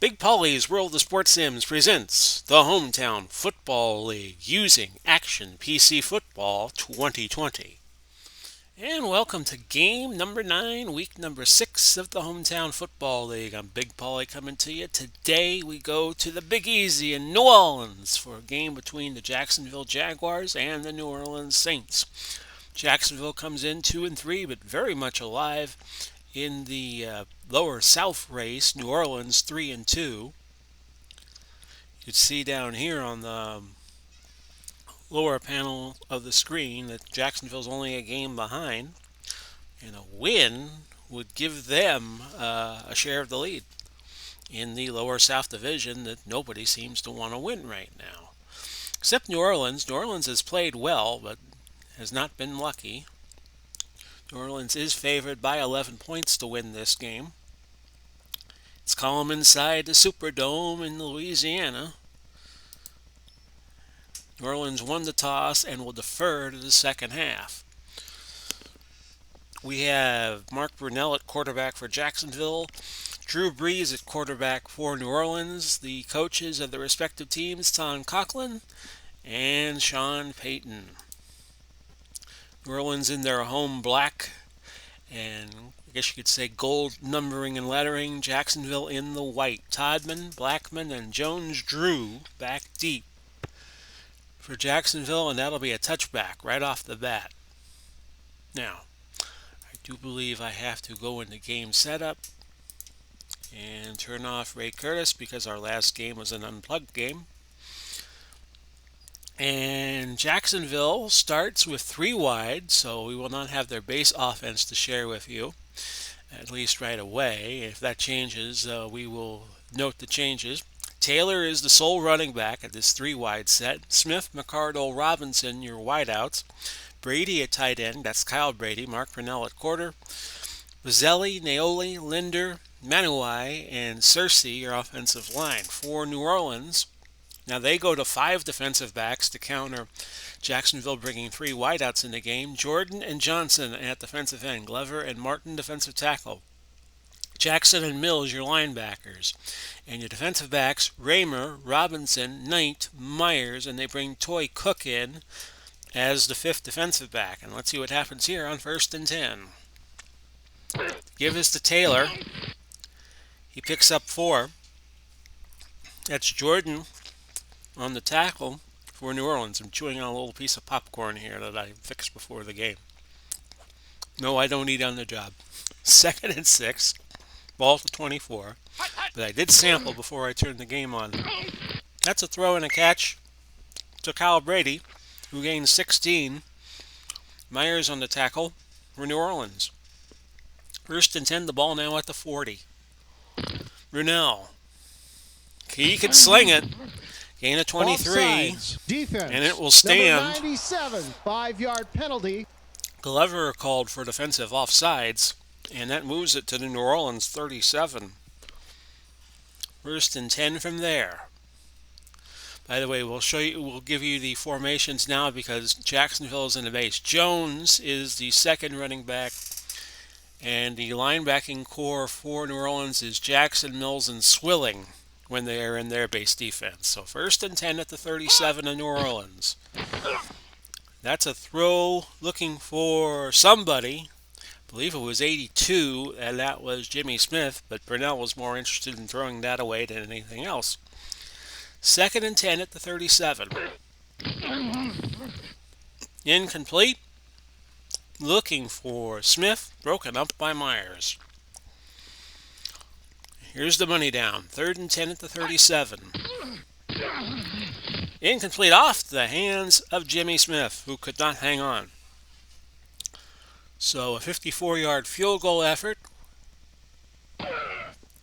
Big Polly's World of Sports Sims presents the Hometown Football League using Action PC Football 2020. And welcome to game number 9, week number 6 of the Hometown Football League. I'm Big Polly coming to you. Today we go to the Big Easy in New Orleans for a game between the Jacksonville Jaguars and the New Orleans Saints. Jacksonville comes in 2-3, but very much alive in the lower South race. New Orleans 3-2. You can see down here on the lower panel of the screen that Jacksonville's only a game behind, and a win would give them a share of the lead in the lower South division that nobody seems to want to win right now, except New Orleans. New Orleans has played well, but has not been lucky. New Orleans is favored by 11 points to win this game. It's calm inside the Superdome in Louisiana. New Orleans won the toss and will defer to the second half. We have Mark Brunell at quarterback for Jacksonville, Drew Brees at quarterback for New Orleans, the coaches of the respective teams, Tom Coughlin and Sean Payton. New Orleans in their home black and I guess you could say gold numbering and lettering. Jacksonville in the white. Todman, Blackman, and Jones-Drew back deep for Jacksonville, and that'll be a touchback right off the bat. Now, I do believe I have to go into game setup and turn off Ray Curtis because our last game was an unplugged game. And Jacksonville starts with 3 wide, so we will not have their base offense to share with you, at least right away. If that changes, we will note the changes. Taylor is the sole running back at this 3 wide set. Smith, McCardle, Robinson, your wideouts. Brady at tight end, that's Kyle Brady. Mark Brunell at quarter. Bazzelli, Naoli, Linder, Manuai, and Cersei, your offensive line. For New Orleans, now they go to 5 defensive backs to counter Jacksonville bringing 3 wideouts in the game. Jordan and Johnson at defensive end. Glover and Martin defensive tackle. Jackson and Mills your linebackers. And your defensive backs, Raymer, Robinson, Knight, Myers, and they bring Toy Cook in as the 5th defensive back. And let's see what happens here on 1st and 10. Give this to Taylor. He picks up 4. That's Jordan on the tackle for New Orleans. I'm chewing on a little piece of popcorn here that I fixed before the game. No, I don't eat on the job. 2nd and 6. Ball to 24. But I did sample before I turned the game on. That's a throw and a catch to Kyle Brady, who gains 16. Myers on the tackle for New Orleans. 1st and 10, the ball now at the 40. Brunell. He could sling it. Gain of 23. Defense. And it will stand. Number 97, 5-yard penalty. Glover called for defensive offsides, and that moves it to the New Orleans 37. 1st and 10 from there. By the way, we'll give you the formations now because Jacksonville is in the base. Jones is the 2nd running back, and the linebacking core for New Orleans is Jackson, Mills, and Swilling when they are in their base defense. So 1st and 10 at the 37 of New Orleans. That's a throw looking for somebody. I believe it was 82, and that was Jimmy Smith, but Brunell was more interested in throwing that away than anything else. 2nd and 10 at the 37. Incomplete. Looking for Smith, broken up by Myers. Here's the money down. 3rd and 10 at the 37. Incomplete off the hands of Jimmy Smith, who could not hang on. So a 54-yard field goal effort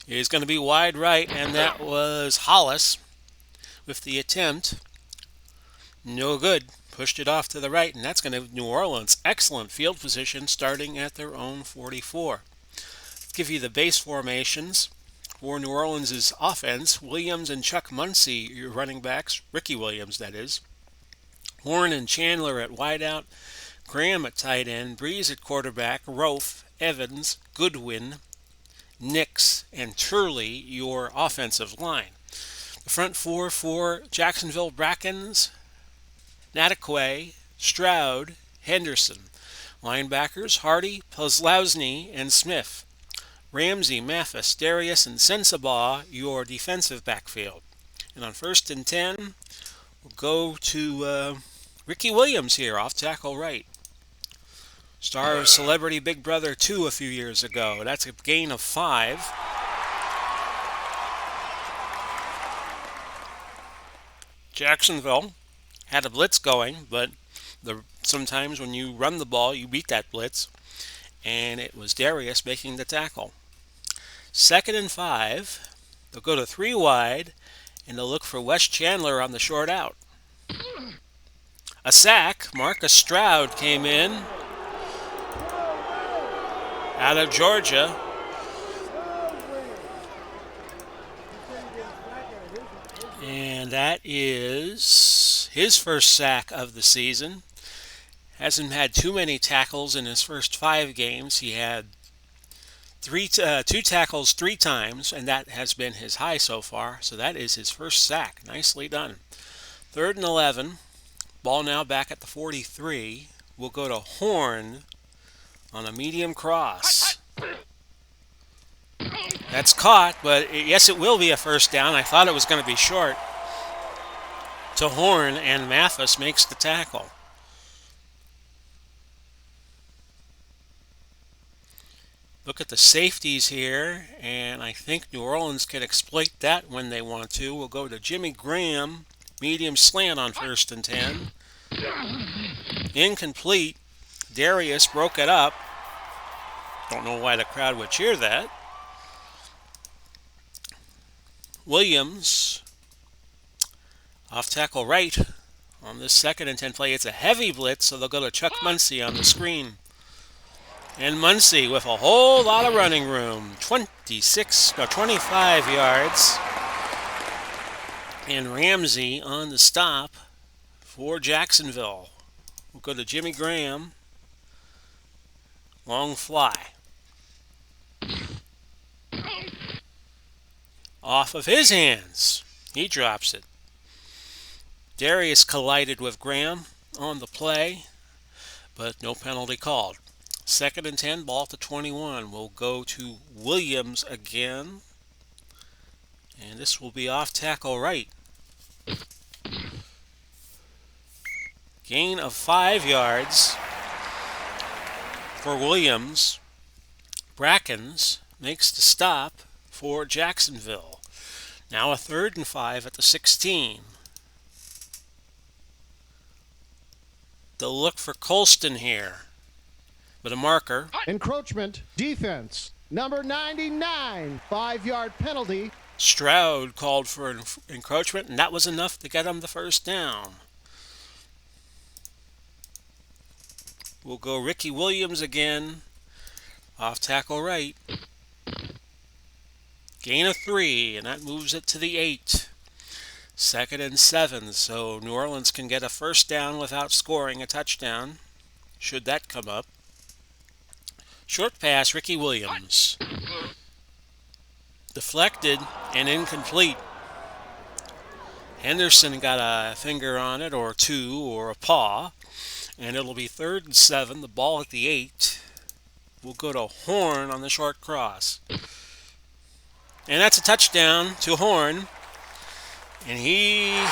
is going to be wide right, and that was Hollis with the attempt. No good. Pushed it off to the right, and that's going to give New Orleans excellent field position starting at their own 44. Let's give you the base formations for New Orleans' offense. Williams and Chuck Muncie, your running backs. Ricky Williams, that is. Horn and Chandler at wideout. Graham at tight end. Brees at quarterback. Rofe, Evans, Goodwin, Nix, and Turley your offensive line. The front four for Jacksonville Brackens: Nataqua, Stroud, Henderson. Linebackers: Hardy, Pozlowsny, and Smith. Ramsey, Mathis, Darius, and Sensabaugh your defensive backfield. And on 1st and 10, we'll go to Ricky Williams here, off tackle right. Star of Celebrity Big Brother 2 a few years ago. That's a gain of 5. Jacksonville had a blitz going, but sometimes when you run the ball, you beat that blitz. And it was Darius making the tackle. 2nd and 5. They'll go to 3 wide, and they'll look for Wes Chandler on the short out. A sack. Marcus Stroud came in out of Georgia. And that is his first sack of the season. Hasn't had too many tackles in his first 5 games. He had 2 tackles 3 times, and that has been his high so far. So that is his first sack. Nicely done. 3rd and 11. Ball now back at the 43. We'll go to Horn on a medium cross. That's caught, but yes, it will be a first down. I thought it was going to be short. To Horn, and Mathis makes the tackle. Look at the safeties here, and I think New Orleans can exploit that when they want to. We'll go to Jimmy Graham, medium slant on 1st and 10. Incomplete. Darius broke it up. Don't know why the crowd would cheer that. Williams, off tackle right on this 2nd and 10 play. It's a heavy blitz, so they'll go to Chuck Muncie on the screen. And Muncie with a whole lot of running room. 25 yards. And Ramsey on the stop for Jacksonville. We'll go to Jimmy Graham. Long fly. Off of his hands. He drops it. Darius collided with Graham on the play, but no penalty called. 2nd and 10, ball to 21. We'll go to Williams again. And this will be off tackle right. Gain of 5 yards for Williams. Brackens makes the stop for Jacksonville. Now a 3rd and 5 at the 16. They'll look for Colston here, but a marker. Encroachment, defense, number 99, 5-yard penalty. Stroud called for encroachment, and that was enough to get him the first down. We'll go Ricky Williams again, off tackle right. Gain of 3, and that moves it to the 8. 2nd and 7, so New Orleans can get a first down without scoring a touchdown, should that come up. Short pass, Ricky Williams. Deflected and incomplete. Henderson got a finger on it, or 2, or a paw, and it'll be 3rd and 7, the ball at the 8. We'll go to Horn on the short cross. And that's a touchdown to Horn. And he's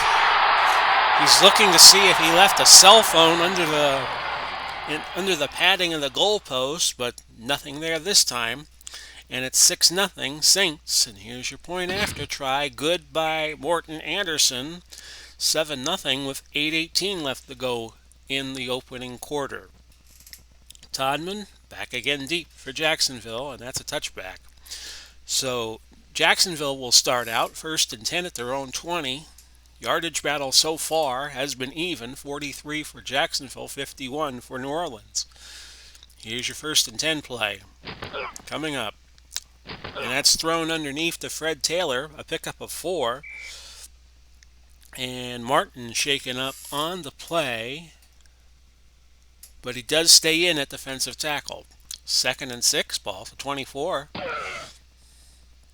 looking to see if he left a cell phone under the padding of the goalpost, but nothing there this time. And it's 6-0 Saints. And here's your point after try. Good by Morton Anderson. 7-0 with 8:18 left to go in the opening quarter. Todman back again deep for Jacksonville, and that's a touchback. So Jacksonville will start out 1st and 10 at their own 20. Yardage battle so far has been even, 43 for Jacksonville, 51 for New Orleans. Here's your 1st and 10 play coming up. And that's thrown underneath to Fred Taylor, a pickup of 4. And Martin shaken up on the play, but he does stay in at defensive tackle. 2nd and 6, ball to 24.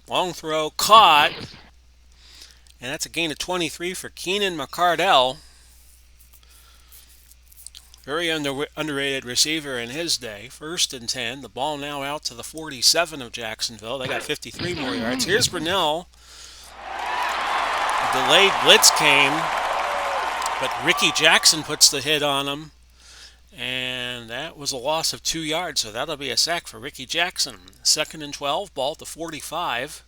Long throw caught, and that's a gain of 23 for Keenan McCardell. Very underrated receiver in his day. 1st and 10. The ball now out to the 47 of Jacksonville. They got 53 more yards. Here's Brunell. A delayed blitz came, but Ricky Jackson puts the hit on him. And that was a loss of 2 yards, so that'll be a sack for Ricky Jackson. 2nd and 12, ball at the 45.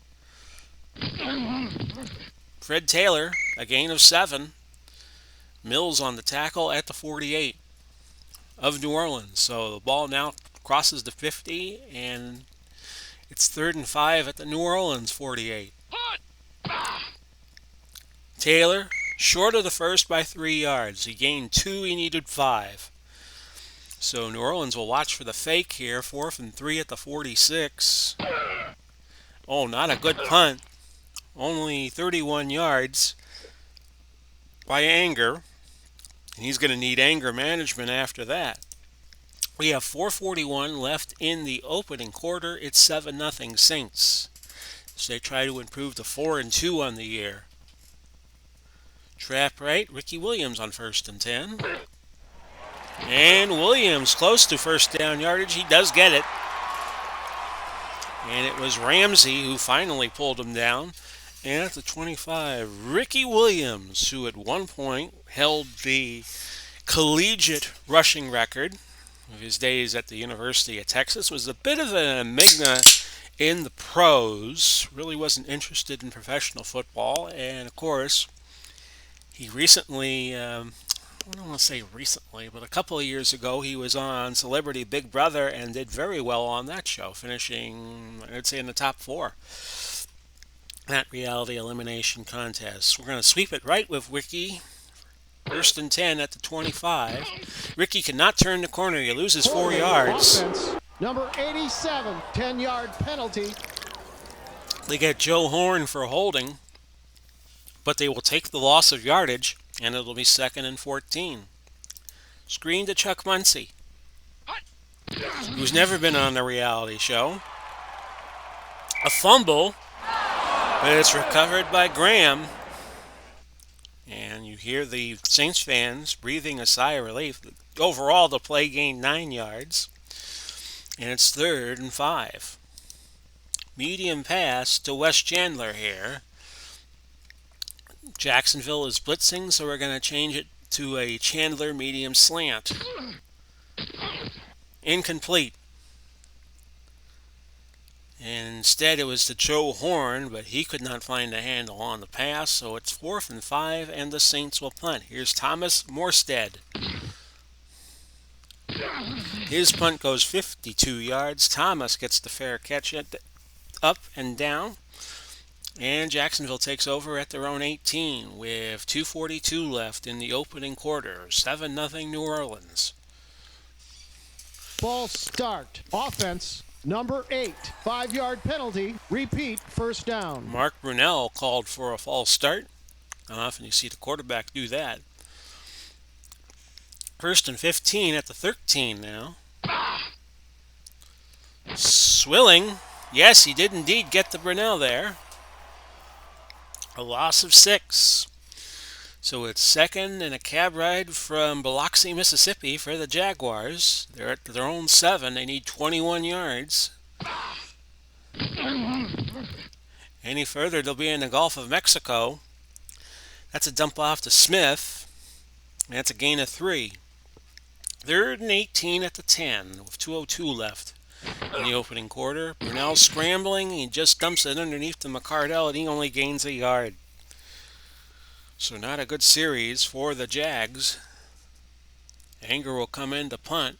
Fred Taylor, a gain of 7. Mills on the tackle at the 48 of New Orleans. So the ball now crosses the 50, and it's 3rd and 5 at the New Orleans 48. Taylor, short of the first by 3 yards. He gained 2, he needed 5. So New Orleans will watch for the fake here. 4th and 3 at the 46. Oh, not a good punt. Only 31 yards by Anger. And he's going to need anger management after that. We have 4:41 left in the opening quarter. It's 7-0 Saints. So they try to improve to 4-2 on the year. Trap right, Ricky Williams on 1st and 10. And Williams close to first down yardage. He does get it. And it was Ramsey who finally pulled him down. And at the 25, Ricky Williams, who at one point held the collegiate rushing record of his days at the University of Texas, was a bit of an enigma in the pros. Really wasn't interested in professional football. And of course, he recently, I don't want to say recently, but a couple of years ago, he was on Celebrity Big Brother and did very well on that show, finishing, I'd say, in the top 4. That reality elimination contest. We're going to sweep it right with Ricky. 1st and 10 at the 25. Ricky cannot turn the corner. He loses 4 yards. Offense, number 87, 10-yard penalty. They get Joe Horn for holding, but they will take the loss of yardage, and it'll be 2nd and 14. Screen to Chuck Muncie, who's never been on a reality show. A fumble, but it's recovered by Graham. And you hear the Saints fans breathing a sigh of relief. Overall, the play gained 9 yards. And it's 3rd and 5. Medium pass to Wes Chandler here. Jacksonville is blitzing, so we're going to change it to a Chandler medium slant. Incomplete. And instead, it was to Joe Horn, but he could not find a handle on the pass, so it's 4th and 5, and the Saints will punt. Here's Thomas Morstead. His punt goes 52 yards. Thomas gets the fair catch up and down. And Jacksonville takes over at their own 18 with 2:42 left in the opening quarter. 7-0 New Orleans. Ball start. Offense, number 8, 5-yard penalty. Repeat, 1st down. Mark Brunell called for a false start. Not often you see the quarterback do that. 1st and 15 at the 13 now. Swilling. Yes, he did indeed get the Brunell there. A loss of 6. So it's 2nd and a cab ride from Biloxi, Mississippi for the Jaguars. They're at their own 7. They need 21 yards. Any further, they'll be in the Gulf of Mexico. That's a dump off to Smith. That's a gain of 3. 3rd and 18 at the 10 with 2:02 left in the opening quarter. Brunell scrambling. He just dumps it underneath to McCardell, and he only gains a yard. So not a good series for the Jags. Anger will come in to punt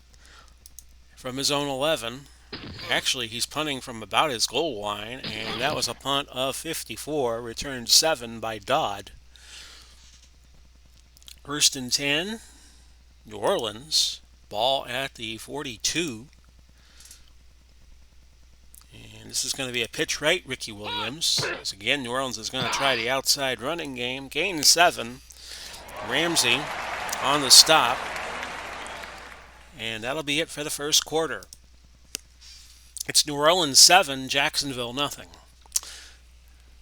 from his own 11. Actually, he's punting from about his goal line, and that was a punt of 54, returned 7 by Dodd. 1st and 10, New Orleans. Ball at the 42. And this is going to be a pitch right, Ricky Williams. As again, New Orleans is going to try the outside running game. Gain 7. Ramsey on the stop. And that'll be it for the first quarter. It's New Orleans 7, Jacksonville nothing.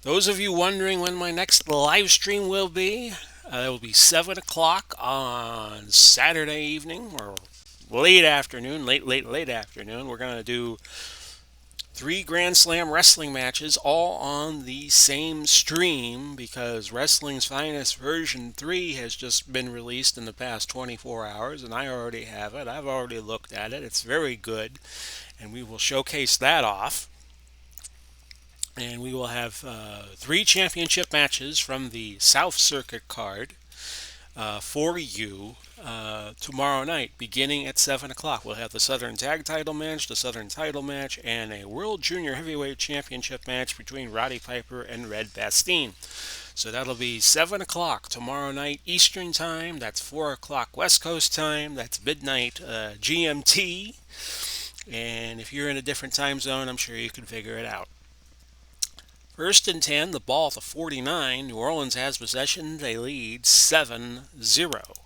Those of you wondering when my next live stream will be, it will be 7 o'clock on Saturday evening or late afternoon, late afternoon. We're going to do 3 Grand Slam wrestling matches all on the same stream because Wrestling's Finest version 3 has just been released in the past 24 hours and I already have it. I've already looked at it. It's very good and we will showcase that off. And we will have 3 championship matches from the South Circuit card for you tomorrow night, beginning at 7 o'clock. We'll have the Southern Tag Title match, the Southern Title match, and a World Junior Heavyweight Championship match between Roddy Piper and Red Bastien. So that'll be 7 o'clock tomorrow night Eastern Time. That's 4 o'clock West Coast Time. That's midnight GMT. And if you're in a different time zone, I'm sure you can figure it out. First and 10, the ball at the 49. New Orleans has possession. They lead 7-0.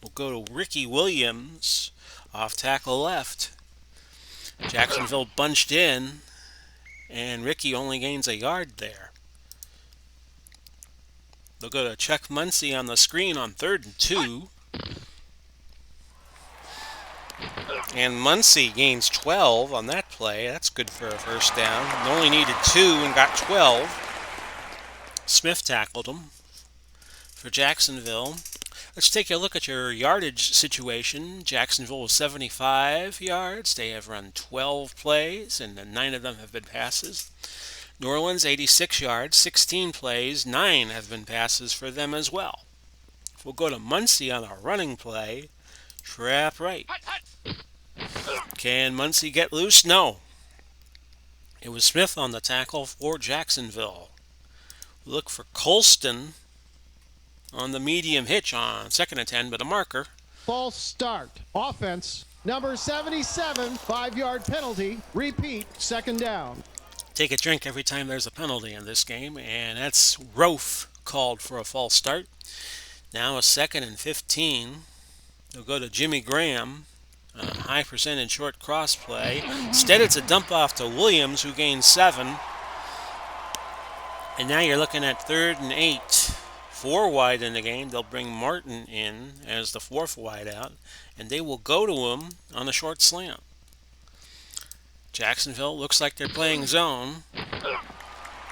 We'll go to Ricky Williams off tackle left. Jacksonville bunched in, and Ricky only gains a yard there. They'll go to Chuck Muncie on the screen on 3rd and 2. And Muncie gains 12 on that play. That's good for a first down. They only needed 2 and got 12. Smith tackled him for Jacksonville. Let's take a look at your yardage situation. Jacksonville was 75 yards. They have run 12 plays, and 9 of them have been passes. New Orleans, 86 yards, 16 plays, 9 have been passes for them as well. If we'll go to Muncie on a running play, trap right. Can Muncie get loose? No. It was Smith on the tackle for Jacksonville. Look for Colston on the medium hitch on 2nd and 10, but a marker. False start. Offense. Number 77, 5-yard penalty. Repeat, 2nd down. Take a drink every time there's a penalty in this game, and that's Rofe called for a false start. Now a 2nd and 15. They'll go to Jimmy Graham. High percentage short cross play. Instead, it's a dump off to Williams, who gains 7. And now you're looking at 3rd and 8. 4 wide in the game. They'll bring Martin in as the 4th wide out, and they will go to him on a short slant. Jacksonville looks like they're playing zone,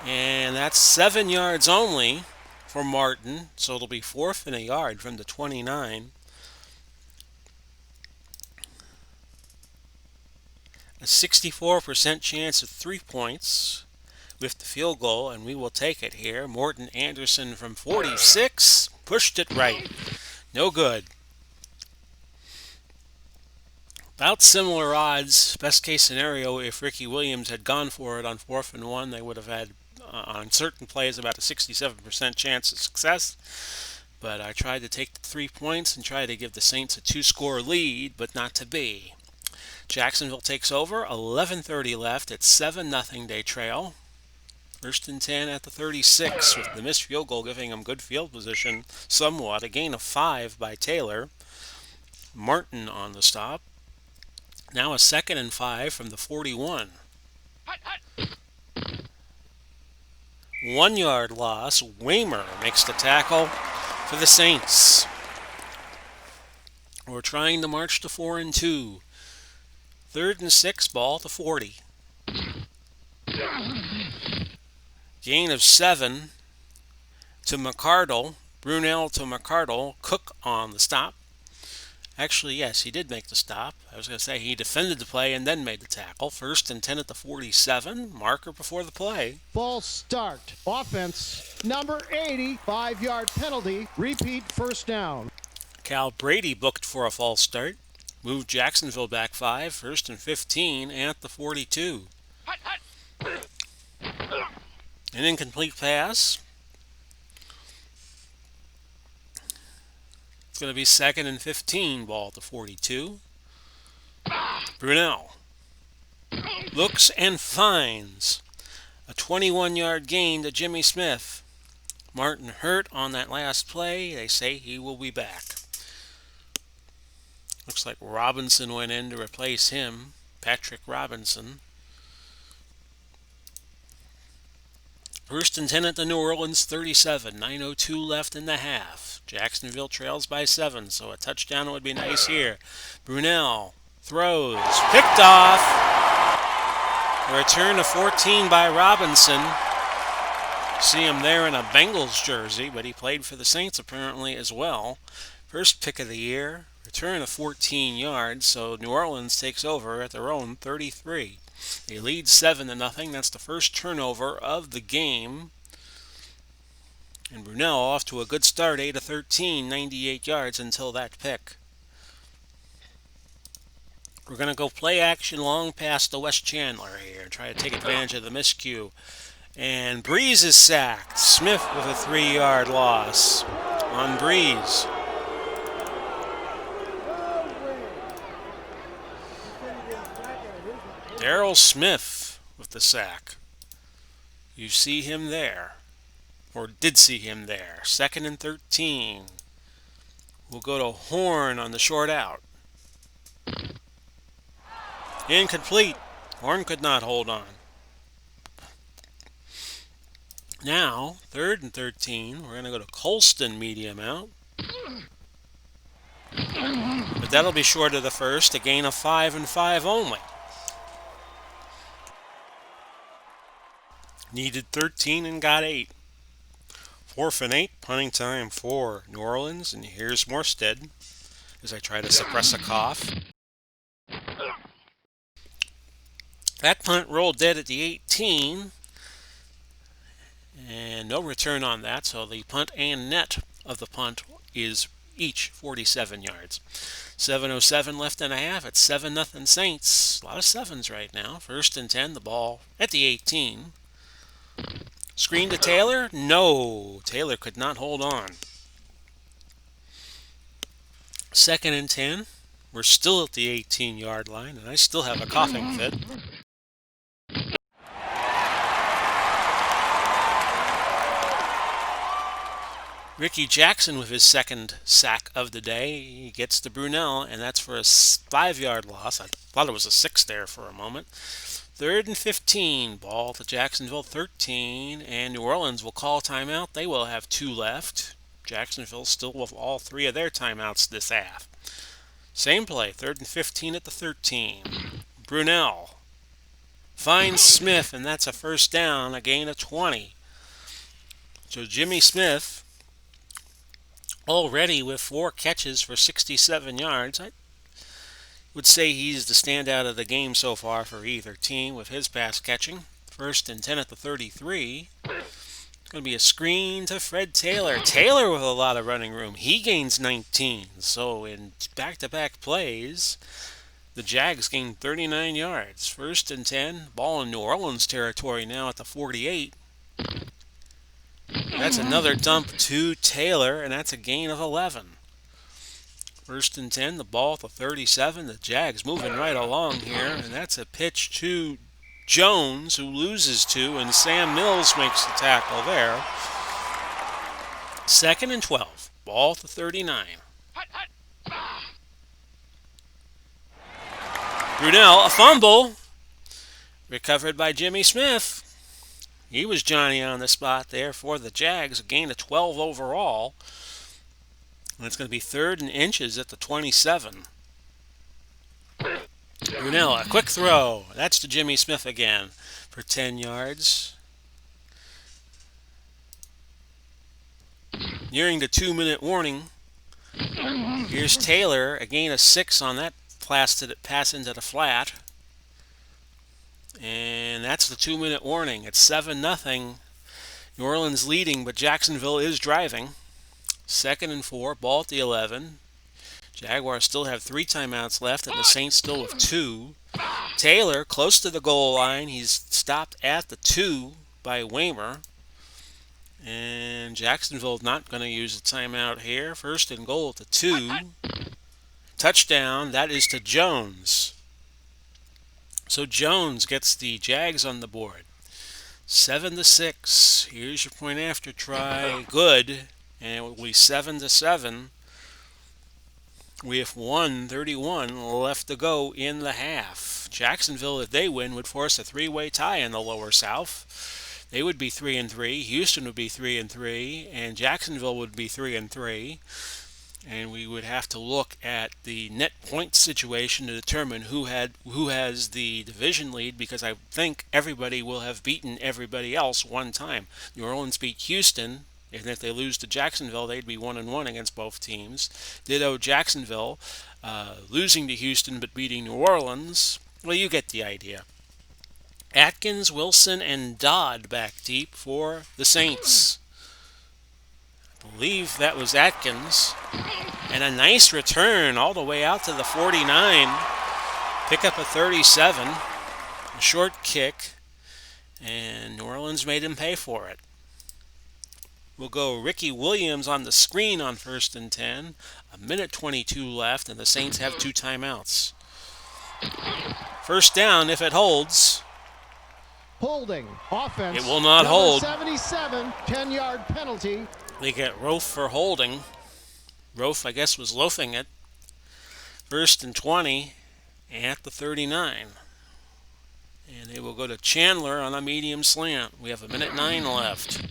and that's 7 yards only for Martin, so it'll be 4th and a yard from the 29. A 64% chance of 3 points with the field goal, and we will take it here. Morton Anderson from 46 pushed it right. No good. About similar odds. Best case scenario, if Ricky Williams had gone for it on 4th and 1, they would have had, on certain plays, about a 67% chance of success. But I tried to take the 3 points and try to give the Saints a 2-score lead, but not to be. Jacksonville takes over, 11:30 left. It's 7-0 they trail. 1st and 10 at the 36 with the missed field goal giving them good field position somewhat. A gain of 5 by Taylor. Martin on the stop. Now a 2nd and 5 from the 41. 1 yard loss. Waymer makes the tackle for the Saints. We're trying to march to 4 and 2. 3rd and 6, ball to 40. Gain of 7 to McCardle. Brunell to McCardle. Cook on the stop. Actually, yes, he did make the stop. I was going to say he defended the play and then made the tackle. 1st and 10 at the 47. Marker before the play. False start. Offense. Number 80, 5-yard penalty. Repeat, 1st down. Cal Brady booked for a false start. Moved Jacksonville back 5. 1st and 15 at the 42. An incomplete pass. It's going to be 2nd and 15, ball at the 42. Brunell looks and finds a 21-yard gain to Jimmy Smith. Martin hurt on that last play. They say he will be back. Looks like Robinson went in to replace him. Patrick Robinson. First and 10 at the New Orleans 37, 9:02 left in the half. Jacksonville trails by 7, so a touchdown would be nice here. Brunell throws, picked off. A return to 14 by Robinson. See him there in a Bengals jersey, but he played for the Saints apparently as well. First pick of the year, return of 14 yards, so New Orleans takes over at their own 33. They lead 7-0. That's the first turnover of the game. And Brunell off to a good start, 8 of 13, 98 yards until that pick. We're going to go play action long past the West Chandler here, try to take advantage of the miscue. And Breeze is sacked. Smith with a 3-yard loss on Breeze. Darrell Smith with the sack. You see him there, or did see him there. 2nd and 13. We'll go to Horn on the short out. Incomplete. Horn could not hold on. Now, 3rd and 13. We're going to go to Colston medium out. But that'll be short of the first, a gain of 5 and 5 only. Needed 13 and got 8. 4th and 8, punting time for New Orleans, and here's Morstead as I try to suppress a cough. That punt rolled dead at the 18, and no return on that, so the punt and net of the punt is each 47 yards. 7:07 left in a half. It's 7-0 Saints. A lot of sevens right now. 1st and 10, the ball at the 18. Screen to Taylor? No. Taylor could not hold on. 2nd and 10. We're still at the 18-yard line, and I still have a coughing fit. Ricky Jackson with his 2nd sack of the day. He gets to Brunell, and that's for a 5-yard loss. I thought it was a 6 there for a moment. 3rd and 15. Ball to Jacksonville 13, and New Orleans will call timeout. They will have 2 left. Jacksonville still with all 3 of their timeouts this half. Same play, 3rd and 15 at the 13. Brunell finds Smith, and that's a first down, a gain of 20. So Jimmy Smith already with 4 catches for 67 yards. I would say he's the standout of the game so far for either team with his pass catching. 1st and 10 at the 33. It's going to be a screen to Fred Taylor. Taylor with a lot of running room. He gains 19. So in back-to-back plays, the Jags gain 39 yards. 1st and 10. Ball in New Orleans territory now at the 48. That's another dump to Taylor, and that's a gain of 11. 1st and 10, the ball at the 37. The Jags moving right along here, and that's a pitch to Jones, who loses 2, and Sam Mills makes the tackle there. 2nd and 12, ball at the 39. Brunell, a fumble, recovered by Jimmy Smith. He was Johnny on the spot there for the Jags, a gain of 12 overall. And it's going to be 3rd and inches at the 27. Brunell, a quick throw. That's to Jimmy Smith again for 10 yards. Nearing the 2-minute warning. Here's Taylor, a gain of 6 on that pass into the flat. And that's the 2-minute warning. It's 7-0. New Orleans leading, but Jacksonville is driving. 2nd and 4, ball at the 11. Jaguars still have 3 timeouts left, and the Saints still with 2. Taylor close to the goal line. He's stopped at the 2 by Waymer. And Jacksonville not going to use a timeout here. 1st and goal at the 2. Touchdown. That is to Jones. So Jones gets the Jags on the board. 7-6. Here's your point after try. Good. And it will be 7-7 with 1:31 left to go in the half. Jacksonville, if they win, would force a 3-way tie in the Lower South. They would be 3-3. Houston would be 3-3, and Jacksonville would be 3-3. And we would have to look at the net point situation to determine who has the division lead, because I think everybody will have beaten everybody else one time. New Orleans beat Houston, and if they lose to Jacksonville, they'd be 1-1 against both teams. Ditto Jacksonville, losing to Houston but beating New Orleans. Well, you get the idea. Atkins, Wilson, and Dodd back deep for the Saints. I believe that was Atkins. And a nice return all the way out to the 49. Pick up a 37. A short kick. And New Orleans made him pay for it. We'll go Ricky Williams on the screen on 1st and 10. A minute 22 left, and the Saints have 2 timeouts. First down if it holds. Holding. Offense. It will not hold. 77, 10-yard penalty. They get Rofe for holding. Rofe, I guess, was loafing it. 1st and 20 at the 39. And they will go to Chandler on a medium slant. We have a minute 9 left.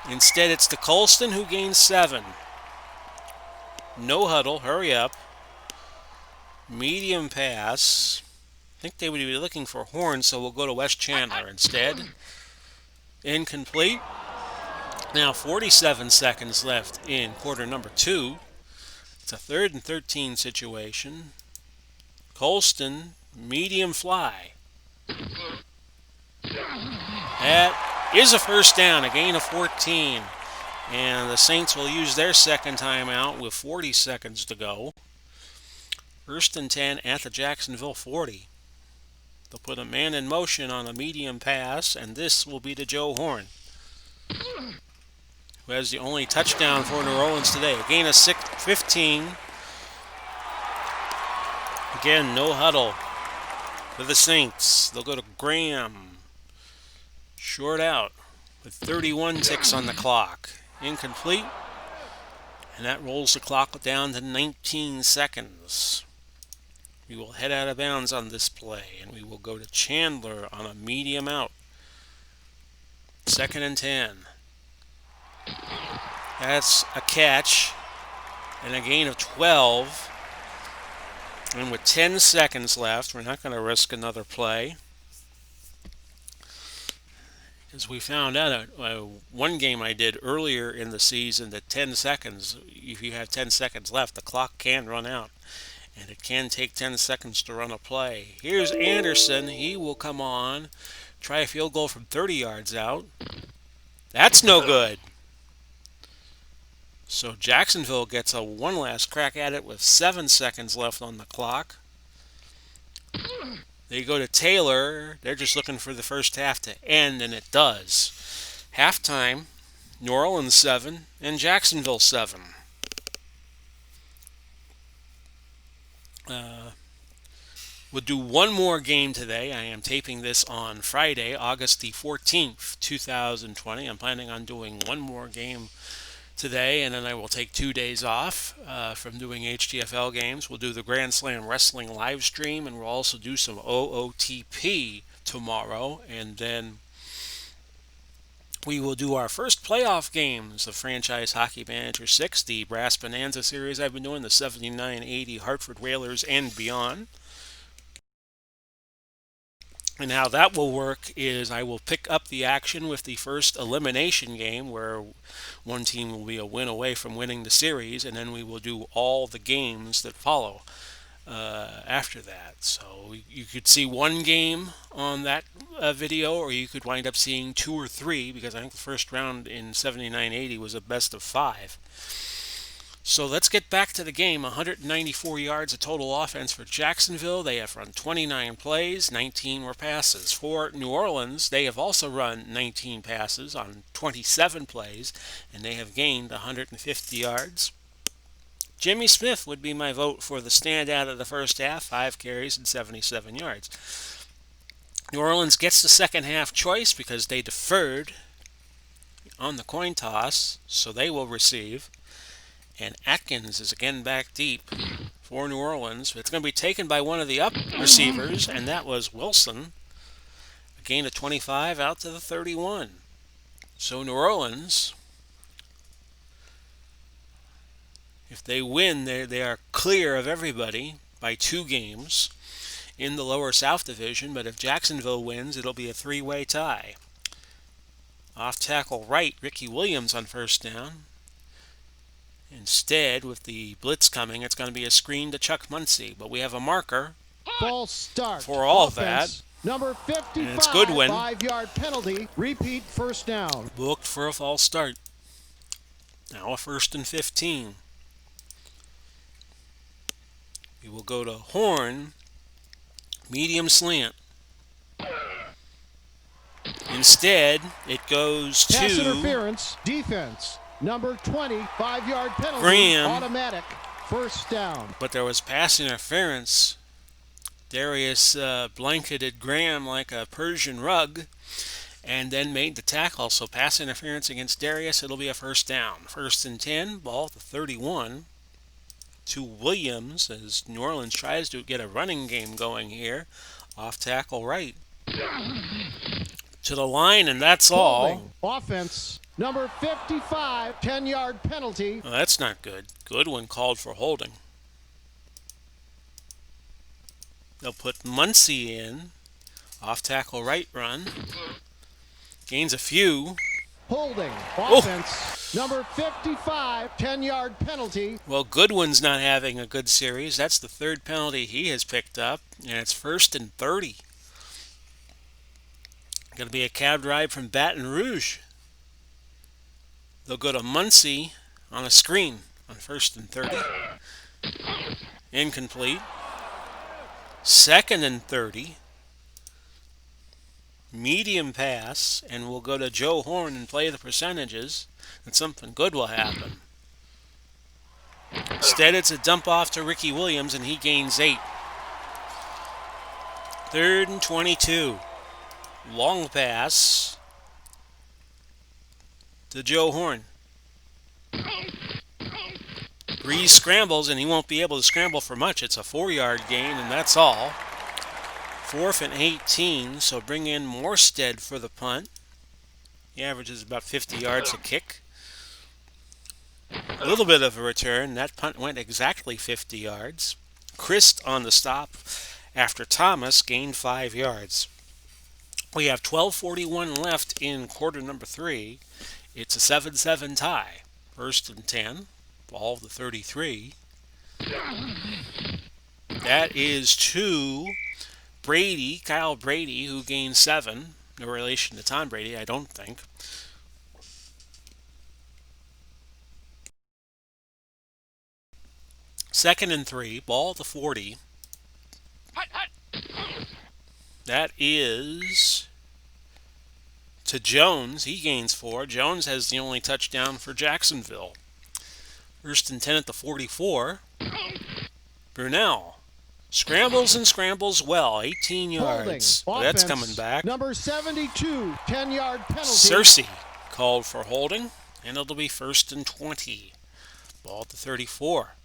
Instead, it's to Colston, who gains 7. No huddle, hurry up. Medium pass. I think they would be looking for Horn, so we'll go to Wes Chandler instead. Incomplete. Now 47 seconds left in quarter number 2. It's a 3rd and 13 situation. Colston, medium fly. That is a first down, a gain of 14. And the Saints will use their second timeout with 40 seconds to go. 1st and 10 at the Jacksonville 40. They'll put a man in motion on a medium pass, and this will be to Joe Horn, who has the only touchdown for New Orleans today. A gain of 15. Again, no huddle for the Saints. They'll go to Graham. Short out with 31 ticks on the clock. Incomplete. And that rolls the clock down to 19 seconds. We will head out of bounds on this play, and we will go to Chandler on a medium out. 2nd and 10. That's a catch and a gain of 12. And with 10 seconds left, we're not going to risk another play. As we found out, one game I did earlier in the season, that 10 seconds, if you have 10 seconds left, the clock can run out. And it can take 10 seconds to run a play. Here's Anderson. He will come on, try a field goal from 30 yards out. That's no good. So Jacksonville gets a one last crack at it with 7 seconds left on the clock. They go to Taylor. They're just looking for the first half to end, and it does. Halftime, New Orleans 7 and Jacksonville 7. We'll do one more game today. I am taping this on Friday, August the 14th, 2020. I'm planning on doing one more game today, and then I will take 2 days off from doing HTFL games. We'll do the Grand Slam Wrestling live stream, and we'll also do some OOTP tomorrow, and then we will do our first playoff games of Franchise Hockey Manager 6, the Brass Bonanza series I've been doing, the 79-80 Hartford Whalers and beyond. And how that will work is I will pick up the action with the first elimination game, where one team will be a win away from winning the series, and then we will do all the games that follow after that. So you could see one game on that video, or you could wind up seeing 2 or 3, because I think the first round in 79-80 was a best of 5. So let's get back to the game. 194 yards of total offense for Jacksonville. They have run 29 plays, 19 were passes. For New Orleans, they have also run 19 passes on 27 plays, and they have gained 150 yards. Jimmy Smith would be my vote for the standout of the first half, 5 carries and 77 yards. New Orleans gets the second half choice because they deferred on the coin toss, so they will receive. And Atkins is again back deep for New Orleans. It's going to be taken by one of the up receivers, and that was Wilson. gain of 25 out to the 31. So New Orleans, if they win, they are clear of everybody by 2 games in the lower South Division. But if Jacksonville wins, it'll be a 3-way tie. Off tackle right, Ricky Williams on first down. Instead, with the blitz coming, it's going to be a screen to Chuck Muncie. But we have a marker False start. for all Offense, that. Number 55, And it's Goodwin. 5-yard penalty. Repeat first down. Booked for a false start. Now a 1st and 15. We will go to Horn. Medium slant. Instead, it goes Pass to interference. Defense. Number 20, 5-yard penalty. Graham. Automatic. First down. But there was pass interference. Darius blanketed Graham like a Persian rug and then made the tackle. So pass interference against Darius. It'll be a first down. 1st and 10. Ball at the 31. To Williams as New Orleans tries to get a running game going here. Off tackle right. To the line, and that's all. Offense. Number 55, 10-yard penalty. Well, that's not good. Goodwin called for holding. They'll put Muncie in. Off tackle right run. Gains a few. Holding. Offense. Number 55, 10-yard penalty. Well, Goodwin's not having a good series. That's the 3rd penalty he has picked up, and it's 1st and 30. Going to be a cab ride from Baton Rouge. They'll go to Muncie on a screen on 1st and 30. Incomplete. 2nd and 30. Medium pass, and we'll go to Joe Horn and play the percentages, and something good will happen. Instead, it's a dump off to Ricky Williams, and he gains 8. 3rd and 22. Long pass to Joe Horn. Breeze scrambles, and he won't be able to scramble for much. It's a 4-yard gain, and that's all. 4th and 18, so bring in Morstead for the punt. He averages about 50 yards a kick. A little bit of a return. That punt went exactly 50 yards. Christ on the stop after Thomas gained 5 yards. We have 12:41 left in quarter number 3. It's a 7-7 tie. 1st and 10. Ball the 33. That is to Brady, Kyle Brady, who gained 7. No relation to Tom Brady, I don't think. Second and 3. Ball the 40. That is to Jones. He gains 4. Jones has the only touchdown for Jacksonville. 1st and 10 at the 44. Brunell scrambles and scrambles well. 18 yards. That's coming back. Number 72, 10-yard penalty. Cersei called for holding, and it'll be 1st and 20. Ball at the 34.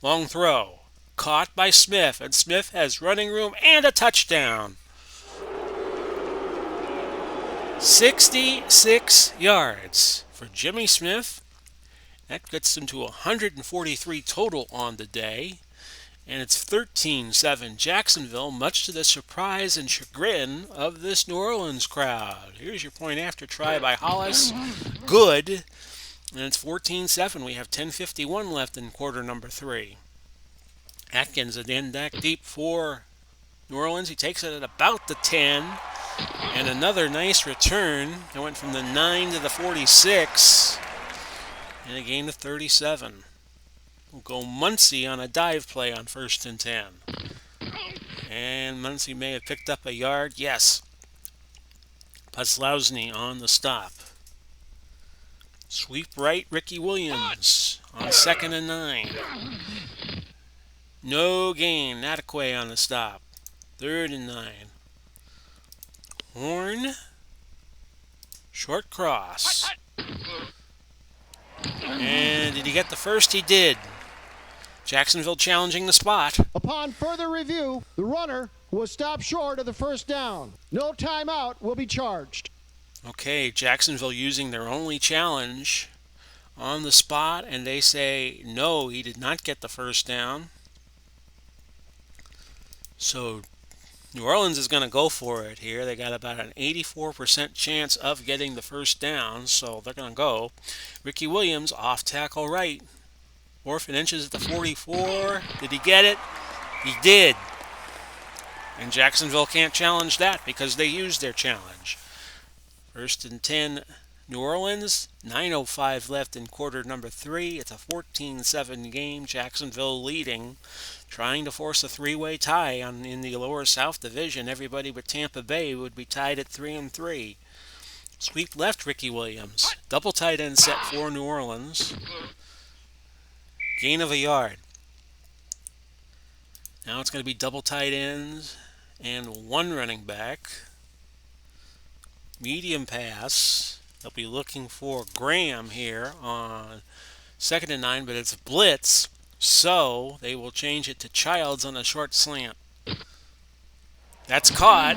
Long throw. Caught by Smith, and Smith has running room and a touchdown. 66 yards for Jimmy Smith. That gets him to 143 total on the day. And it's 13-7 Jacksonville, much to the surprise and chagrin of this New Orleans crowd. Here's your point after try by Hollis. Good. And it's 14-7. We have 10:51 left in quarter number 3. Atkins again back deep for New Orleans. He takes it at about the 10. And another nice return. It went from the 9 to the 46. And a gain of 37. We'll go Muncie on a dive play on 1st and 10. And Muncie may have picked up a yard. Yes. Puslowsny on the stop. Sweep right, Ricky Williams on 2nd and 9. No gain. Nataqua on the stop. 3rd and 9. Horn. Short cross. And did he get the first? He did. Jacksonville challenging the spot. Upon further review, the runner was stopped short of the first down. No timeout will be charged. Okay, Jacksonville using their only challenge on the spot, and they say no, he did not get the first down. So New Orleans is going to go for it here. They got about an 84% chance of getting the first down, so they're going to go. Ricky Williams off tackle right. 4th and inches at the 44. Did he get it? He did. And Jacksonville can't challenge that because they used their challenge. 1st and 10, New Orleans. 9:05 left in quarter number 3. It's a 14-7 game. Jacksonville leading, trying to force a three-way tie in the lower South Division. Everybody but Tampa Bay would be tied at 3-3. Sweep left, Ricky Williams. Double tight end set for New Orleans. Gain of a yard. Now it's going to be double tight ends and one running back. Medium pass. They'll be looking for Graham here on 2nd and 9, but it's blitz, so they will change it to Childs on a short slant. That's caught,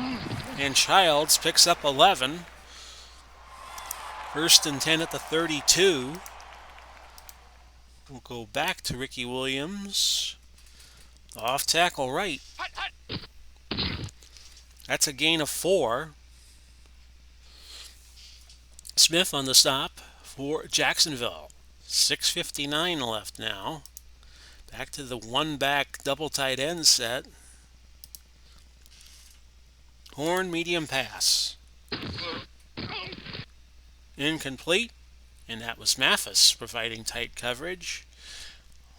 and Childs picks up 11. 1st and 10 at the 32. We'll go back to Ricky Williams. Off tackle right. That's a gain of 4. Smith on the stop for Jacksonville. 6:59 left now. Back to the one-back double tight end set. Horn medium pass. Incomplete. And that was Mathis providing tight coverage.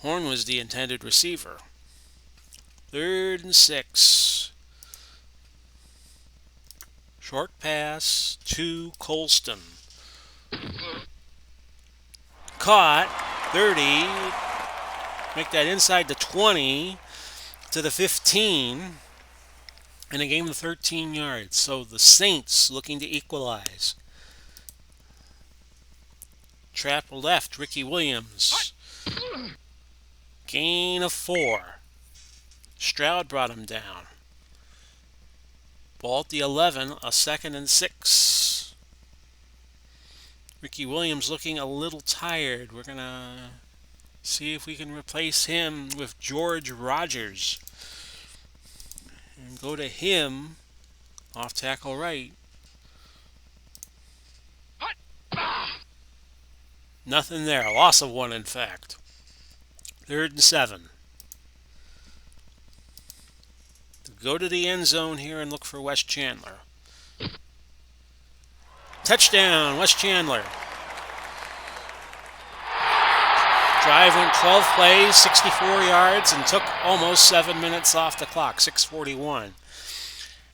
Horn was the intended receiver. 3rd and 6. Short pass to Colston. Caught. 30. Make that inside the 20 to the 15. And a game of 13 yards. So the Saints looking to equalize. Trap left, Ricky Williams. Gain of 4. Stroud brought him down. Ball at the 11, a 2nd and 6. Ricky Williams looking a little tired. We're going to see if we can replace him with George Rogers. And go to him off tackle right. Nothing there. Loss of 1, in fact. 3rd and 7. Go to the end zone here and look for Wes Chandler. Touchdown, Wes Chandler. Drive went 12 plays, 64 yards, and took almost 7 minutes off the clock, 6:41.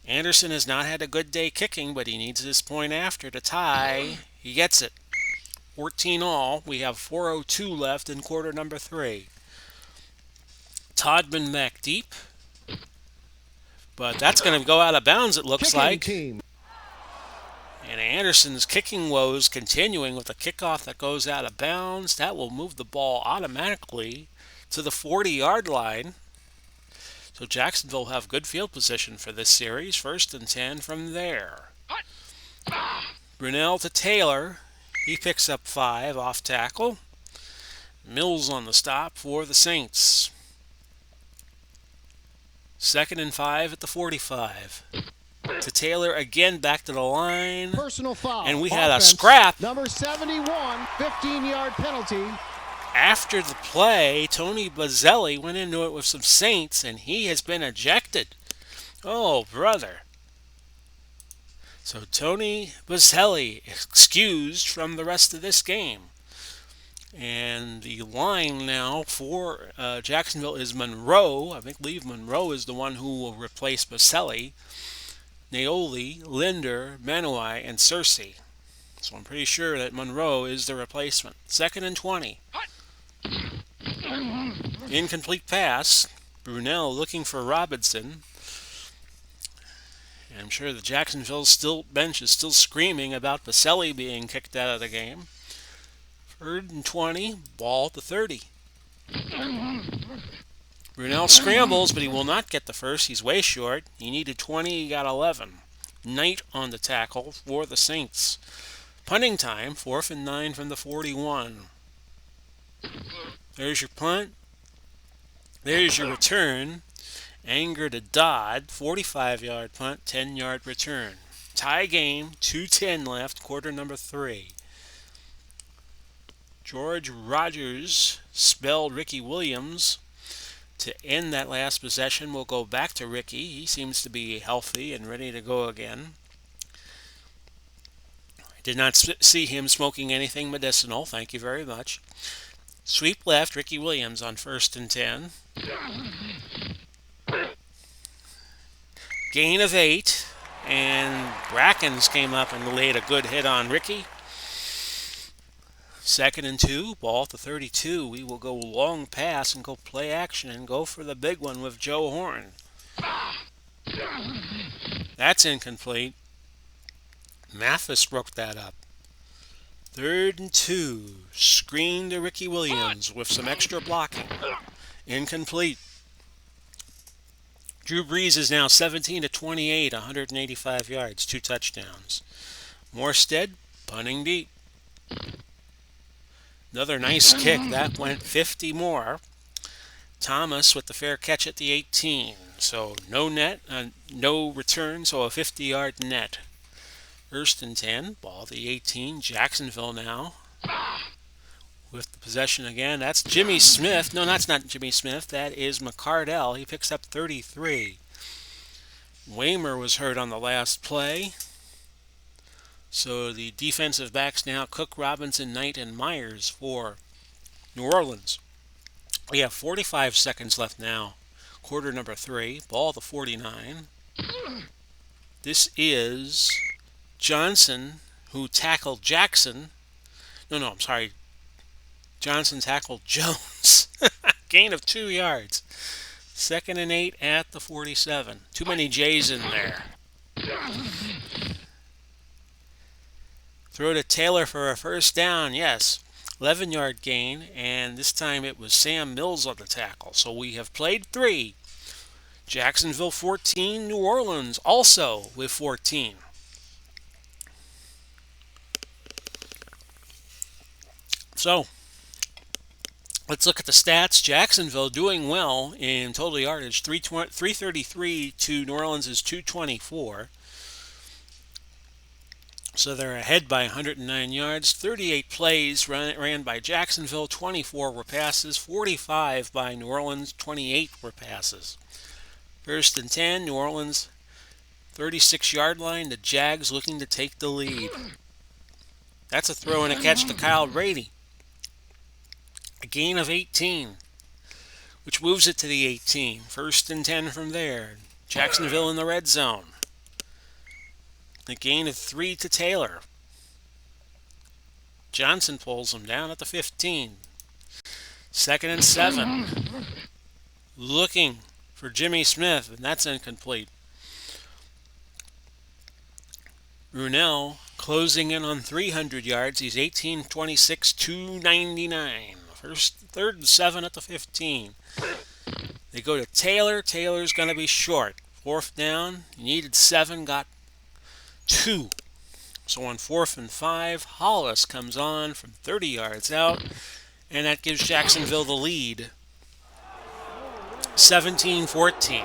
Anderson has not had a good day kicking, but he needs this point after to tie. He gets it. 14 all. We have 4:02 left in quarter number 3. Todman back deep. But that's going to go out of bounds, it looks like. Team. And Anderson's kicking woes continuing with a kickoff that goes out of bounds. That will move the ball automatically to the 40-yard line. So Jacksonville will have good field position for this series. 1st and 10 from there. Brunell to Taylor. He picks up 5 off tackle. Mills on the stop for the Saints. 2nd and 5 at the 45. To Taylor again, back to the line. Personal foul. And we had Offense, a scrap. Number 71, 15-yard penalty. After the play, Tony Bazzelli went into it with some Saints, and he has been ejected. Oh, brother. So Tony Bazzelli excused from the rest of this game. And the line now for Jacksonville is Monroe. I believe Monroe is the one who will replace Baselli. Naoli, Linder, Manuai, and Cersei. So I'm pretty sure that Monroe is the replacement. 2nd and 20. Incomplete pass. Brunell looking for Robinson. And I'm sure the Jacksonville bench is still screaming about Baselli being kicked out of the game. 3rd and 20, ball at the 30. Brunel scrambles, but he will not get the first. He's way short. He needed 20, he got 11. Knight on the tackle for the Saints. Punting time, 4th and 9 from the 41. There's your punt. There's your return. Anger to Dodd, 45-yard punt, 10-yard return. Tie game, 2:10 left, quarter number 3. George Rogers spelled Ricky Williams to end that last possession. We'll go back to Ricky. He seems to be healthy and ready to go again. I did not see him smoking anything medicinal. Thank you very much. Sweep left, Ricky Williams on 1st and 10. Gain of 8, and Brackens came up and laid a good hit on Ricky. 2nd and 2, ball at the 32. We will go long pass and go play action and go for the big one with Joe Horn. That's incomplete. Mathis broke that up. 3rd and 2, screen to Ricky Williams with some extra blocking. Incomplete. Drew Brees is now 17 to 28, 185 yards, 2 touchdowns. Morstead punting deep. Another nice kick. That went 50 more. Thomas with the fair catch at the 18. So no return, so a 50-yard net. 1st and 10, ball at the 18. Jacksonville now with the possession again. That's Jimmy Smith. No, that's not Jimmy Smith. That is McCardell. He picks up 33. Waymer was hurt on the last play. So the defensive backs now, Cook, Robinson, Knight, and Myers for New Orleans. We have 45 seconds left now. Quarter number 3. Ball to 49. This is Johnson, who tackled Jackson. I'm sorry. Johnson tackled Jones. Gain of 2 yards. 2nd and 8 at the 47. Too many J's in there. Throw to Taylor for a 1st down. Yes. 11-yard gain, and this time it was Sam Mills on the tackle. So we have played 3. Jacksonville 14, New Orleans also with 14. So let's look at the stats. Jacksonville doing well in total yardage, 333 to New Orleans' 224. So they're ahead by 109 yards. 38 plays ran by Jacksonville, 24 were passes, 45 by New Orleans, 28 were passes. 1st and 10, New Orleans, 36-yard line. The Jags looking to take the lead. That's a throw and a catch to Kyle Brady. A gain of 18, which moves it to the 18. 1st and 10 from there. Jacksonville in the red zone. A gain of 3 to Taylor. Johnson pulls him down at the 15. 2nd and 7. Looking for Jimmy Smith, and that's incomplete. Brunel closing in on 300 yards. He's 18, 26, 299. 3rd and 7 at the 15. They go to Taylor. Taylor's going to be short. 4th down. He needed 7, got 2. So on 4th and 5, Hollis comes on from 30 yards out, and that gives Jacksonville the lead. 17-14.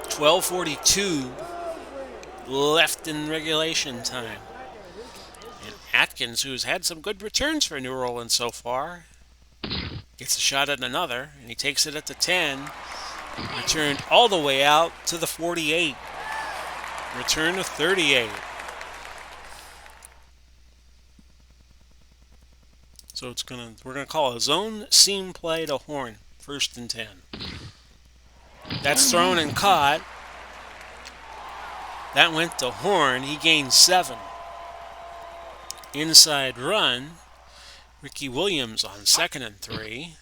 12:42 left in regulation time. And Atkins, who's had some good returns for New Orleans so far, gets a shot at another, and he takes it at the 10. Returned all the way out to the 48. Return of 38. So we're gonna call a zone seam play to Horn. 1st and 10. That's thrown and caught. That went to Horn. He gained 7. Inside run. Ricky Williams on 2nd and 3.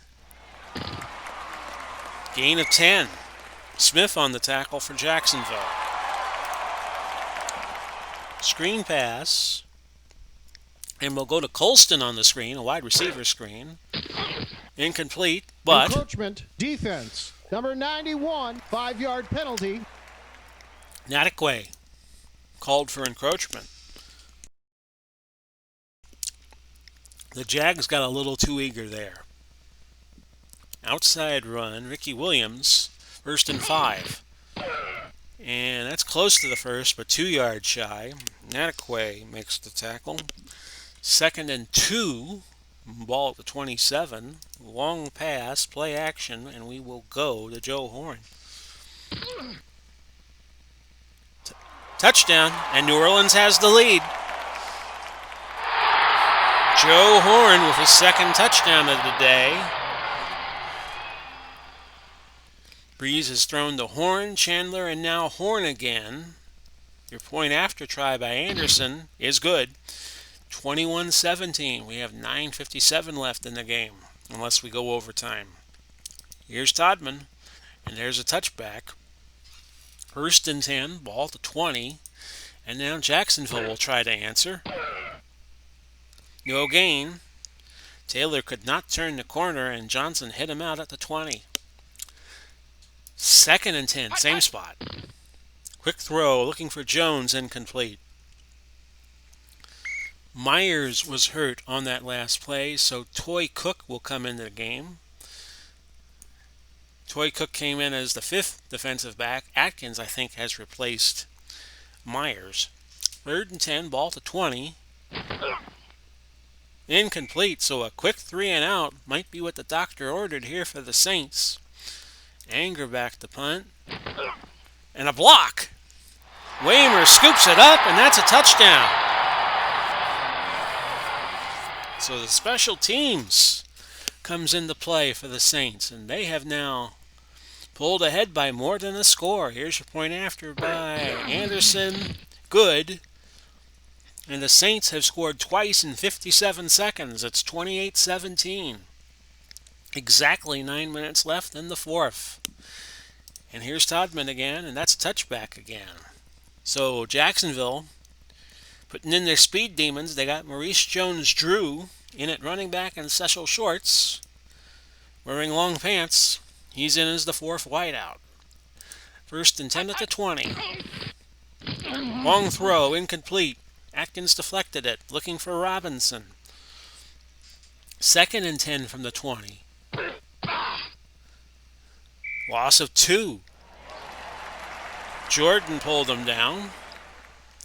Gain of 10. Smith on the tackle for Jacksonville. Screen pass. And we'll go to Colston on the screen, a wide receiver screen. Incomplete. But Encroachment defense. Number 91, 5-yard penalty. Nataqua called for encroachment. The Jags got a little too eager there. Outside run, Ricky Williams, 1st and 5. And that's close to the first, but 2 yards shy. Nataqua makes the tackle. 2nd and 2, ball at the 27. Long pass, play action, and we will go to Joe Horn. Touchdown, and New Orleans has the lead. Joe Horn with his 2nd touchdown of the day. Breeze has thrown to Horn, Chandler, and now Horn again. Your point after try by Anderson is good. 21-17. We have 9:57 left in the game, unless we go overtime. Here's Todman, and there's a touchback. 1st and 10, ball to 20, and now Jacksonville will try to answer. No gain. Taylor could not turn the corner, and Johnson hit him out at the 20. 2nd and 10, same spot. Quick throw, looking for Jones, incomplete. Myers was hurt on that last play, so Toy Cook will come into the game. Toy Cook came in as the 5th defensive back. Atkins, I think, has replaced Myers. 3rd and 10, ball to 20. Incomplete, so a quick 3 and out might be what the doctor ordered here for the Saints. Anger back to punt. And a block. Waymer scoops it up, and that's a touchdown. So the special teams comes into play for the Saints, and they have now pulled ahead by more than a score. Here's your point after by Anderson. Good. And the Saints have scored twice in 57 seconds. It's 28-17. Exactly 9 minutes left in the 4th. And here's Todman again, and that's a touchback again. So Jacksonville putting in their speed demons. They got Maurice Jones-Drew in at running back and Cecil Shorts wearing long pants. He's in as the 4th wideout. 1st and 10 at the 20. Long throw, incomplete. Atkins deflected it, looking for Robinson. 2nd and 10 from the 20. Loss of 2. Jordan pulled him down.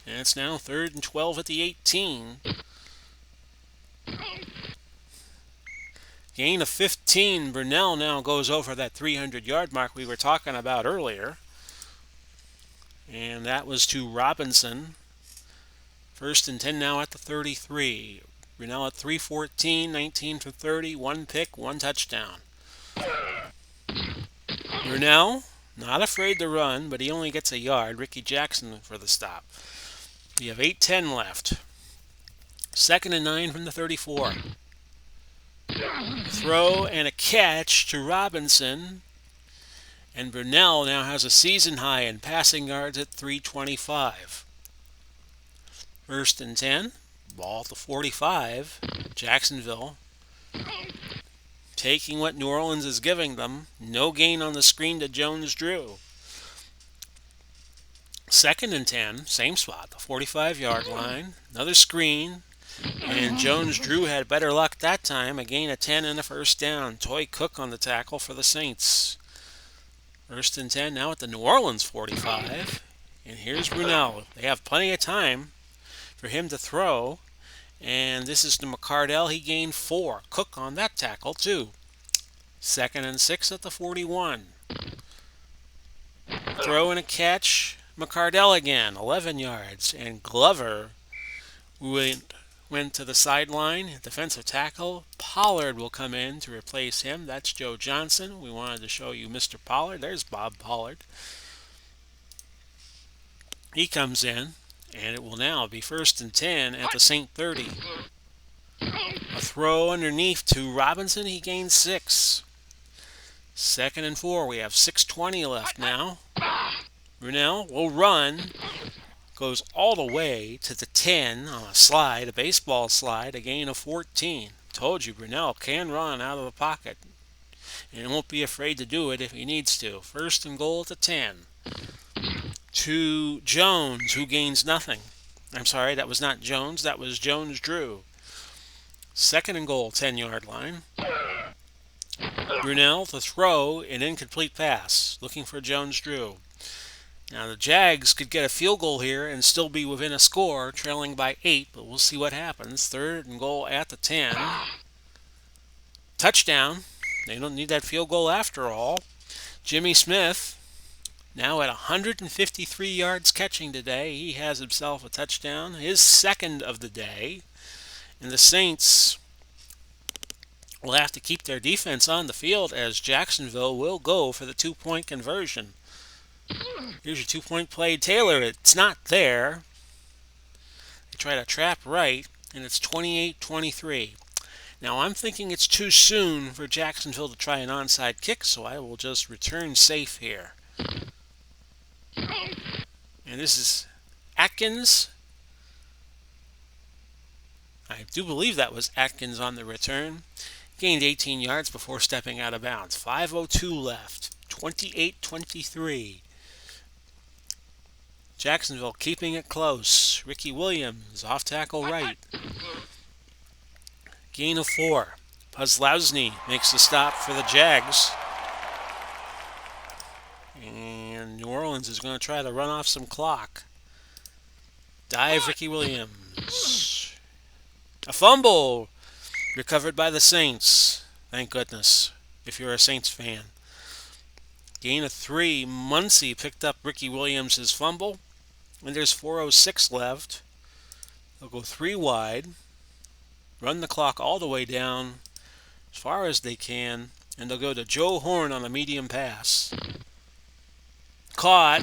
And it's now 3rd and 12 at the 18. Gain of 15. Brunell now goes over that 300-yard mark we were talking about earlier. And that was to Robinson. 1st and 10 now at the 33. Brunell at 3:14, 19 for 30, 1 pick, 1 touchdown. Brunell, not afraid to run, but he only gets a yard. Ricky Jackson for the stop. We have 8:10 left. 2nd and 9 from the 34. Throw and a catch to Robinson. And Brunell now has a season high in passing yards at 325. 1st and 10. Ball to 45. Jacksonville taking what New Orleans is giving them. No gain on the screen to Jones-Drew. 2nd and 10. Same spot, the 45-yard line. Another screen. And Jones-Drew had better luck that time. A gain of 10 and a 1st down. Toy Cook on the tackle for the Saints. 1st and 10 now at the New Orleans 45. And here's Brunell. They have plenty of time for him to throw. And this is to McCardell. He gained 4. Cook on that tackle too. 2nd and 6 at the 41. Throw and a catch. McCardell again, 11 yards. And Glover went to the sideline. Defensive tackle. Pollard will come in to replace him. That's Joe Johnson. We wanted to show you Mr. Pollard. There's Bob Pollard. He comes in. And it will now be 1st and 10 at the St. 30. A throw underneath to Robinson. He gains 6. 2nd and 4. We have 6:20 left now. Brunell will run. Goes all the way to the 10 on a slide, a baseball slide, a gain of 14. Told you, Brunell can run out of the pocket. and won't be afraid to do it if he needs to. First and goal at the 10. To Jones, who gains nothing. I'm sorry, that was not Jones. That was Jones-Drew. Second and goal, 10-yard line. Brunell, the throw, an incomplete pass. Looking for Jones-Drew. Now the Jags could get a field goal here and still be within a score, trailing by 8, but we'll see what happens. Third and goal at the 10. Touchdown. They don't need that field goal after all. Jimmy Smith, now at 153 yards catching today. He has himself a touchdown, his second of the day. And the Saints will have to keep their defense on the field as Jacksonville will go for the two-point conversion. Here's your two-point play. Taylor, it's not there. They try to trap right, and it's 28-23. Now, I'm thinking it's too soon for Jacksonville to try an onside kick, so I will just return safe here. And this is Atkins. I do believe that was Atkins on the return. Gained 18 yards before stepping out of bounds. 5:02 left. 28-23. Jacksonville keeping it close. Ricky Williams off tackle right. Gain of 4. Puslowsny makes the stop for the Jags. And New Orleans is going to try to run off some clock. Dive Ricky Williams. A fumble recovered by the Saints. Thank goodness, if you're a Saints fan. Gain of 3. Muncie picked up Ricky Williams' fumble. And there's 4:06 left. They'll go 3 wide. Run the clock all the way down as far as they can. And they'll go to Joe Horn on a medium pass. Caught.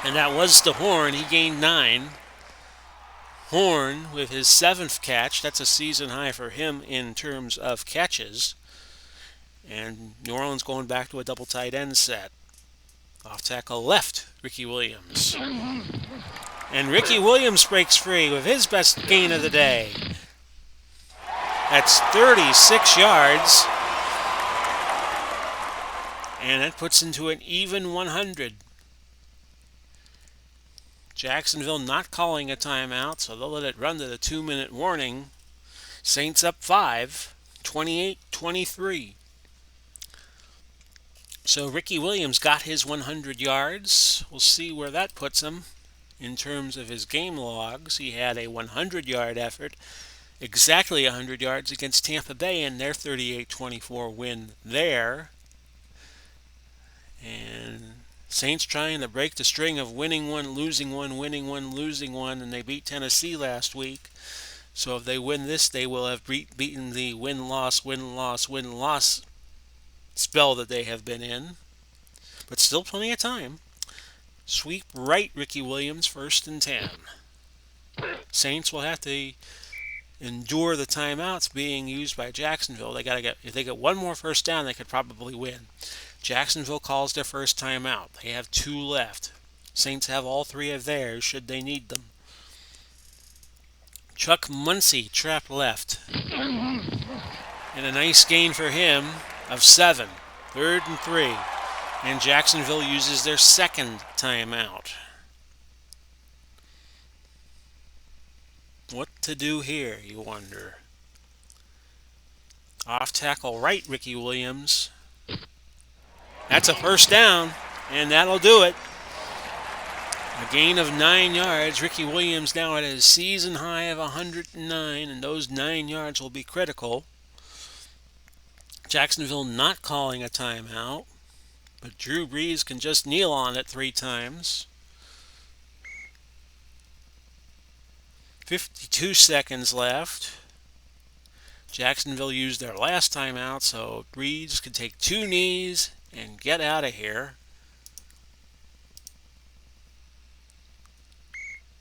And that was to Horn. He gained 9. Horn with his 7th catch. That's a season high for him in terms of catches. And New Orleans going back to a double tight end set. Off tackle left, Ricky Williams. And Ricky Williams breaks free with his best gain of the day. That's 36 yards. And that puts into an even 100. Jacksonville not calling a timeout, so they'll let it run to the 2-minute warning. Saints up 5, 28-23. So Ricky Williams got his 100 yards. We'll see where that puts him in terms of his game logs. He had a 100-yard effort, exactly 100 yards against Tampa Bay in their 38-24 win there. And Saints trying to break the string of winning one, losing one, winning one, losing one, and they beat Tennessee last week. So if they win this, they will have beaten the win-loss, win-loss, win-loss spell that they have been in. But still plenty of time. Sweep right, Ricky Williams, 1st and 10. Saints will have to endure the timeouts being used by Jacksonville. If they get one more first down, they could probably win. Jacksonville calls their first timeout. They have 2 left. Saints have all 3 of theirs should they need them. Chuck Muncie trapped left. And a nice gain for him of 7. 3rd and 3. And Jacksonville uses their second timeout. What to do here, you wonder? Off tackle right, Ricky Williams. That's a first down, and that'll do it. A gain of 9 yards. Ricky Williams now at his season high of 109, and those 9 yards will be critical. Jacksonville not calling a timeout, but Drew Brees can just kneel on it 3 times. 52 seconds left. Jacksonville used their last timeout, so Brees can take 2 knees and get out of here.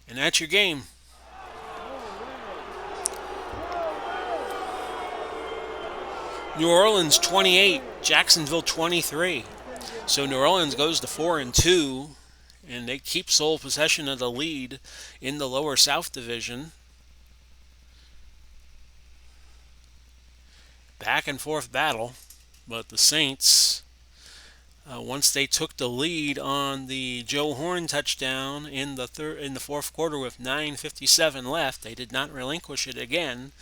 And that's your game. New Orleans 28, Jacksonville 23. So New Orleans goes to 4-2, and they keep sole possession of the lead in the lower South Division. Back and forth battle. But the Saints, once they took the lead on the Joe Horn touchdown in the fourth quarter with 9:57 left, they did not relinquish it again.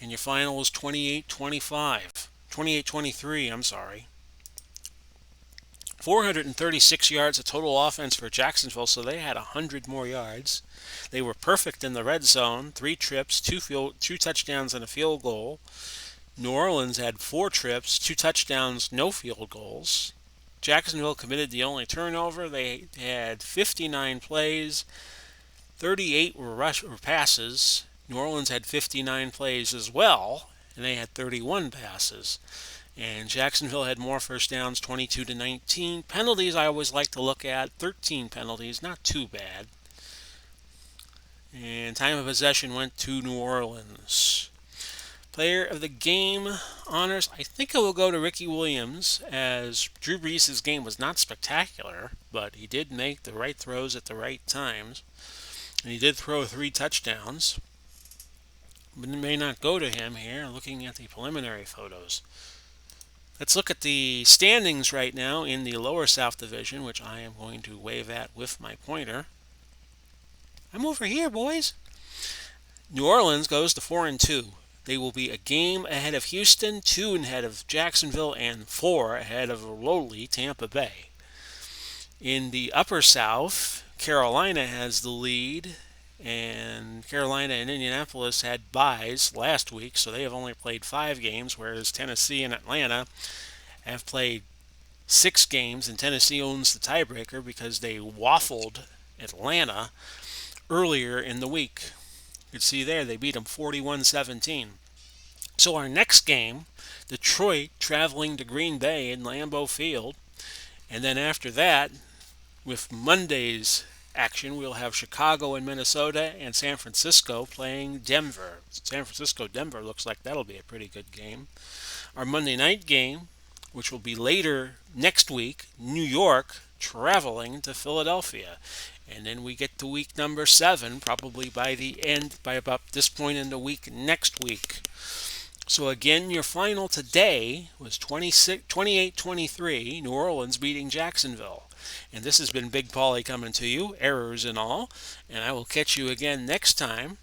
And your final was 28-25. 28-23, I'm sorry. 436 yards of total offense for Jacksonville, so they had 100 more yards. They were perfect in the red zone, 3 trips, 2 touchdowns and a field goal. New Orleans had 4 trips, 2 touchdowns, no field goals. Jacksonville committed the only turnover. They had 59 plays, 38 were passes. New Orleans had 59 plays as well, and they had 31 passes. And Jacksonville had more first downs, 22-19. Penalties I always like to look at, 13 penalties, not too bad. And time of possession went to New Orleans. Player of the game honors, I think it will go to Ricky Williams, as Drew Brees' game was not spectacular, but he did make the right throws at the right times. And he did throw 3 touchdowns. But it may not go to him here, looking at the preliminary photos. Let's look at the standings right now in the lower South Division, which I am going to wave at with my pointer. I'm over here, boys. New Orleans goes to 4-2. They will be a game ahead of Houston, 2 ahead of Jacksonville, and 4 ahead of lowly Tampa Bay. In the upper South, Carolina has the lead, and Carolina and Indianapolis had byes last week, so they have only played 5 games, whereas Tennessee and Atlanta have played 6 games, and Tennessee owns the tiebreaker because they waffled Atlanta earlier in the week. You can see there they beat them 41-17. So our next game, Detroit traveling to Green Bay in Lambeau Field, and then after that, with Monday's action, we'll have Chicago and Minnesota and San Francisco playing Denver. San Francisco-Denver looks like that'll be a pretty good game. Our Monday night game, which will be later next week, New York traveling to Philadelphia. And then we get to week number 7, probably by about this point in the week next week. So again, your final today was 28-23, New Orleans beating Jacksonville. And this has been Big Paulie coming to you, errors and all. And I will catch you again next time.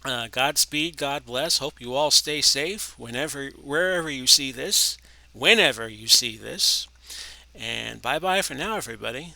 Godspeed, God bless. Hope you all stay safe wherever you see this, whenever you see this. And bye-bye for now, everybody.